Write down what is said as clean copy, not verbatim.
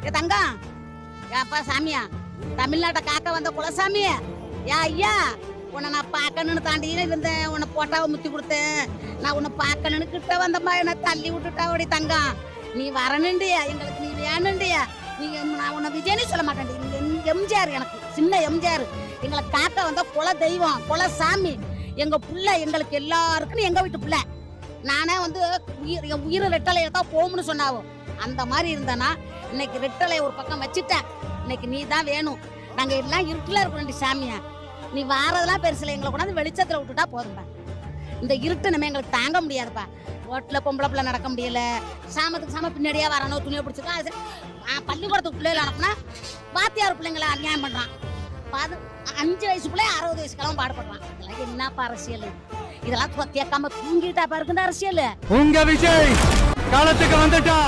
ஏ தங்கம், ஏப்பா சாமியா, தமிழ்நாட்டை காக்க வந்த குலசாமி, ஏ ஐயா, உன்னை நான் பார்க்கணும்னு தாண்டி இருந்தேன். உன்னை போட்டாவை முத்தி கொடுத்தேன். நான் உன்னை பார்க்கணும்னு கிட்ட வந்தம்மா, என்ன தள்ளி விட்டுட்டா ஓடி தங்கம். நீ வரணுண்டியா, எங்களுக்கு நீ வேணுண்டியா. நீங்க நான் உன்னை விஜயனே சொல்ல மாட்டேன். எம்ஜிஆர், எனக்கு சின்ன எம்ஜிஆர். எங்களை காக்க வந்த குல தெய்வம், குல சாமி. எங்க புள்ள எங்களுக்கு எல்லாருக்கும் எங்க வீட்டு புள்ள. நானே வந்து என் உயிர் ரெட்டலையை தான் போகும்னு சொன்னாவோ. அந்த மாதிரி இருந்தனா இன்னைக்கு ரெட்டலை ஒரு பக்கம் வச்சுட்டேன். இன்னைக்கு நீ தான் வேணும். நாங்க எல்லாம் இருட்டுல இருக்கணும் சாமியா. நீ வாரதெல்லாம் பெருசுல, எங்களை கொண்டாந்து வெளிச்சத்துல விட்டுட்டா போதும்பா. இந்த இருட்டு நம்ம எங்களுக்கு தாங்க முடியாதுப்பா. ரோட்ல பொம்பளை பிள்ளை நடக்க முடியல. சாமத்துக்கு சாம பின்னாடியே வரணும், துணியை பிடிச்சிருக்கா. பள்ளிக்கூடத்துக்கு பிள்ளைகள் அனுப்புனா வாத்தியார் பிள்ளைங்களை அநியாயம் பண்றான். 5 வயசு பிள்ளை 60 வயசுக்கெல்லாம் பாடுபடுறான். இதெல்லாம் என்னப்பா அரசியல்? இதெல்லாம் கேட்காம தூங்கிட்டா பாருக்குன்ற அரசியல். உங்க விஜய் காலத்துக்கு வந்துட்டா.